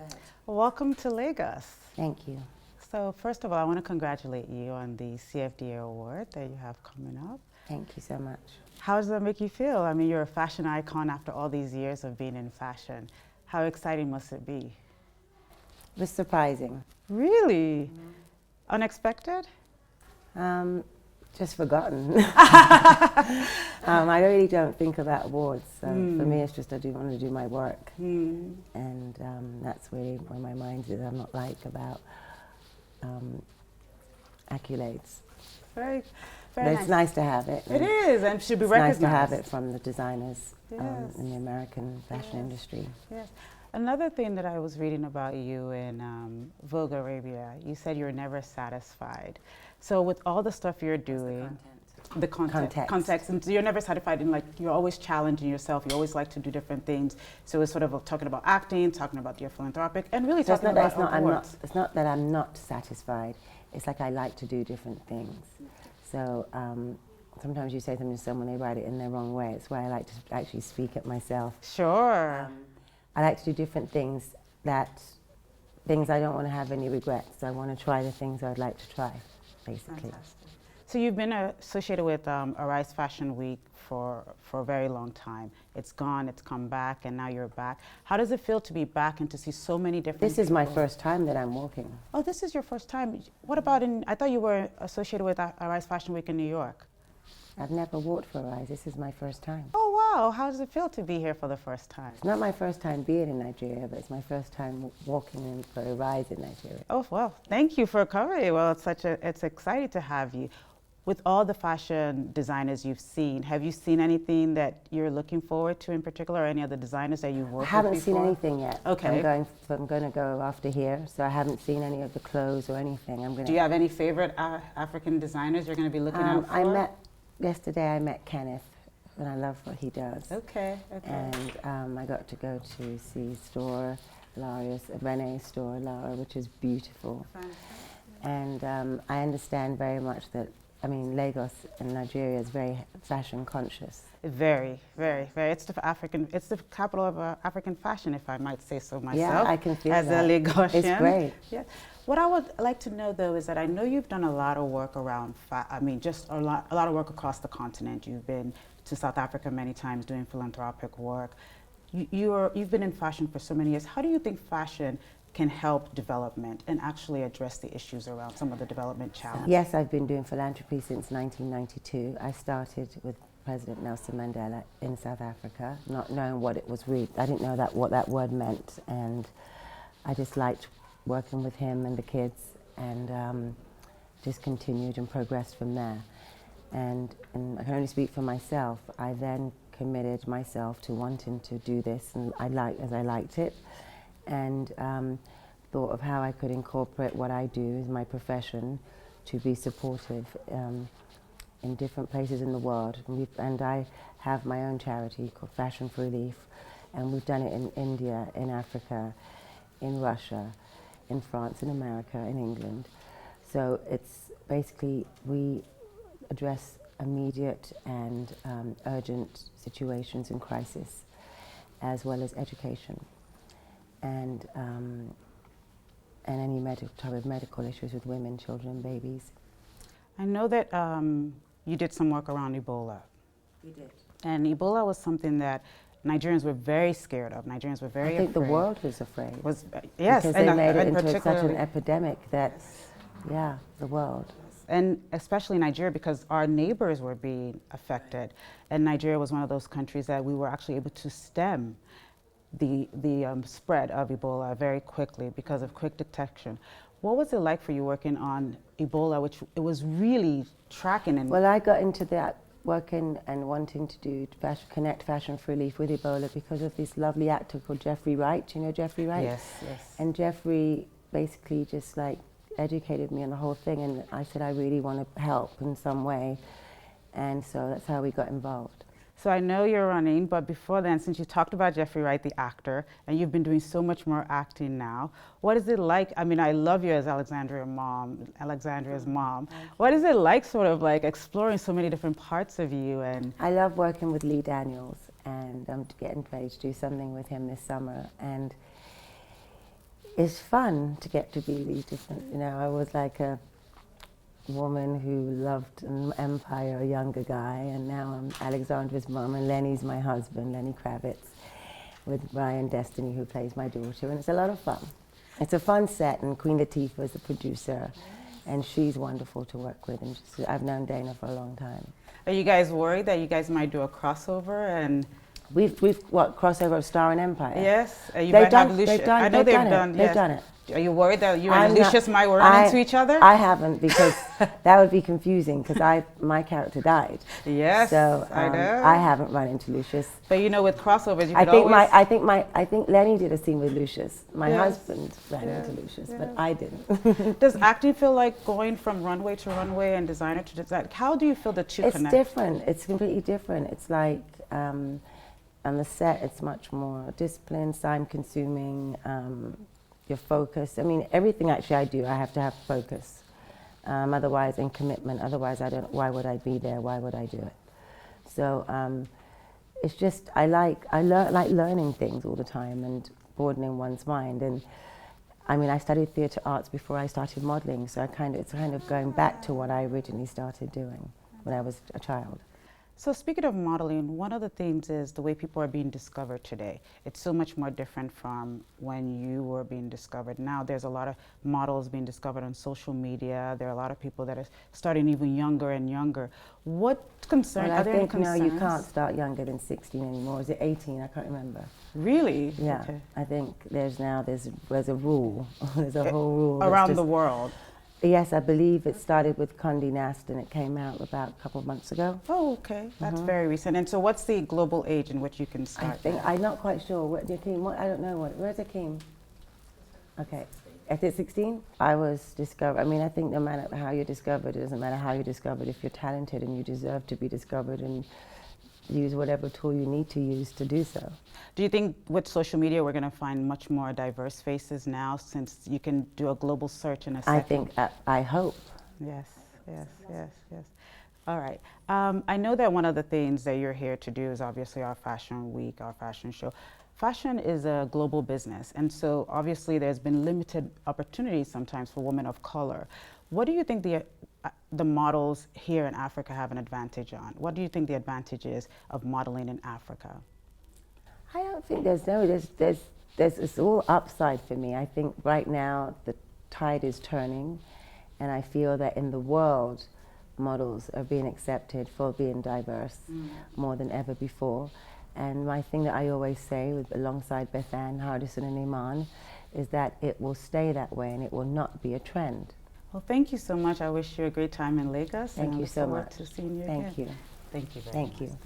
Go ahead. Welcome to Lagos. Thank you. So first of all, I want to congratulate you on the CFDA award that you have coming up. Thank you so much. How does that make you feel? I mean, you're a fashion icon after all these years of being in fashion. How exciting must it be? It was surprising. Really? Unexpected? Just forgotten. I really don't think about awards. So for me, it's just I do want to do my work. And that's really where my mind is. I'm not like about accolades. Very But nice. it's nice to have it. It is, and should be It's recognized. nice to have it from the designers Yes. in the American fashion industry. Yes. Another thing that I was reading about you in Vogue Arabia, you said you were never satisfied. So with all the stuff you're doing, the context, and so you're never satisfied, and like you're always challenging yourself. You always like to do different things. So it's sort of talking about acting, talking about your philanthropic, and really So talking about awards. it's not that I'm not satisfied. It's like I like to do different things. So sometimes you say something to someone, they write it in the wrong way. It's why I like to actually speak it myself. Sure. I like to do different things I don't want to have any regrets. I want to try the things I'd like to try, basically. Fantastic. So you've been associated with Arise Fashion Week for a very long time. It's gone, it's come back, and now you're back. How does it feel to be back and to see so many different This is my people? first time that I'm walking. Oh, this is your first time. What about I thought you were associated with Arise Fashion Week in New York. I've never walked for Arise. This is my first time. Oh, wow. How does it feel to be here for the first time? It's not my first time being in Nigeria, but it's my first time walking in for Arise in Nigeria. Oh, well, thank you for coming. Well, it's exciting to have you. With all the fashion designers you've seen, have you seen anything that you're looking forward to in particular, or any other designers that you've worked with I haven't before? seen anything yet. Okay. I'm going to go after here, so I haven't seen any of the clothes or anything. Do you have any favorite African designers you're going to be looking out for? Yesterday I met Kenneth, and I love what he does. Okay. And I got to go to see Renee's store, Lara, which is beautiful. And I understand very much that, Lagos in Nigeria is very fashion conscious. Very, very, very. It's the capital of African fashion, if I might say so myself. Yeah, I can feel as that. a Lagosian. It's great. Yeah. What I would like to know, though, is that I know you've done a lot of work around, just a lot of work across the continent. You've been to South Africa many times doing philanthropic work. You've been in fashion for so many years. How do you think fashion can help development and actually address the issues around some of the development challenges? Yes, I've been doing philanthropy since 1992. I started with President Nelson Mandela in South Africa, not knowing what it was I didn't know what that word meant, and I just liked working with him and the kids, and just continued and progressed from there. And I can only speak for myself. I then committed myself to wanting to do this, and I liked it, and thought of how I could incorporate what I do as my profession to be supportive in different places in the world. And I have my own charity called Fashion for Relief, and we've done it in India, in Africa, in Russia, in France, in America, in England. So it's basically, we address immediate and urgent situations in crisis, as well as education, and any type of medical issues with women, children, babies. I know that you did some work around Ebola. We did. And Ebola was something that Nigerians were very scared of. Nigerians were very afraid. I think the world was afraid. Yes, because they made it into such an epidemic that, yeah, the world. And especially Nigeria, because our neighbors were being affected. And Nigeria was one of those countries that we were actually able to stem the spread of Ebola very quickly because of quick detection. What was it like for you working on Ebola, which it was really tracking? And well, I got into that working and wanting to connect Fashion for Relief with Ebola because of this lovely actor called Jeffrey Wright. Do you know Jeffrey Wright? Yes. And Jeffrey basically just educated me on the whole thing, and I said I really want to help in some way, and so that's how we got involved. So I know you're running, but before then, since you talked about Jeffrey Wright, the actor, and you've been doing so much more acting now, what is it like? I love you as Alexandria's mom. What is it like exploring so many different parts of you? And I love working with Lee Daniels, and I'm getting ready to do something with him this summer, and It's fun to get to be these different, I was like a woman who loved an empire, a younger guy, and now I'm Alexandra's mum, and Lenny's my husband, Lenny Kravitz, with Ryan Destiny, who plays my daughter, and it's a lot of fun. It's a fun set, and Queen Latifah is the producer, and she's wonderful to work with, and I've known Dana for a long time. Are you guys worried that you guys might do a crossover and? We've what, crossover of Star and Empire? Yes. You They've might done, have Lucius. they've done, I know they've they've done. They've Yes. done it. Are you worried that you and Lucius might run into each other? I haven't, because that would be confusing, because my character died. Yes, So I know. I haven't run into Lucius. But with crossovers, you I could think always. I think Lenny did a scene with Lucius. My Yes. husband ran into Lucius, Yeah. but I didn't. Does acting feel like going from runway to runway and designer to design? How do you feel the two It's connect? different. It's completely different. It's like on the set, it's much more disciplined, time-consuming. Your focus. I mean, everything actually I do, I have to have focus. Otherwise, and commitment. Otherwise, why would I be there? Why would I do it? So it's just, I like learning things all the time and broadening one's mind. And I mean, I studied theatre arts before I started modeling, so it's kind of going back to what I originally started doing when I was a child. So speaking of modeling, one of the themes is the way people are being discovered today. It's so much more different from when you were being discovered. Now there's a lot of models being discovered on social media. There are a lot of people that are starting even younger and younger. What concerns? Well, are there any concerns? no, you can't start younger than 16 anymore. Is it 18? I can't remember. Really? Yeah, Okay. I think there's a rule. There's a whole rule Around the world. Yes, I believe it started with Condé Nast, and it came out about a couple of months ago. Oh, okay. That's very recent. And so what's the global age in which you can start? I'm not quite sure. Where's Akeem? Okay. At 16, I was discovered. I mean, I think no matter how you're discovered, it doesn't matter how you're discovered. If you're talented and you deserve to be discovered, and use whatever tool you need to use to do so. Do you think with social media we're going to find much more diverse faces now, since you can do a global search in a second? I hope. Yes. All right. I know that one of the things that you're here to do is obviously our fashion week, our fashion show. Fashion is a global business, and so obviously there's been limited opportunities sometimes for women of color. What do you think the models here in Africa have an advantage on? What do you think the advantage is of modeling in Africa? I don't think it's all upside for me. I think right now the tide is turning, and I feel that in the world, models are being accepted for being diverse more than ever before. And my thing that I always say, alongside Beth Ann, Hardison, and Iman, is that it will stay that way and it will not be a trend. Well, thank you so much. I wish you a great time in Lagos. Thank you so much. To seeing you Thank again. you. Thank you very much. Thank you.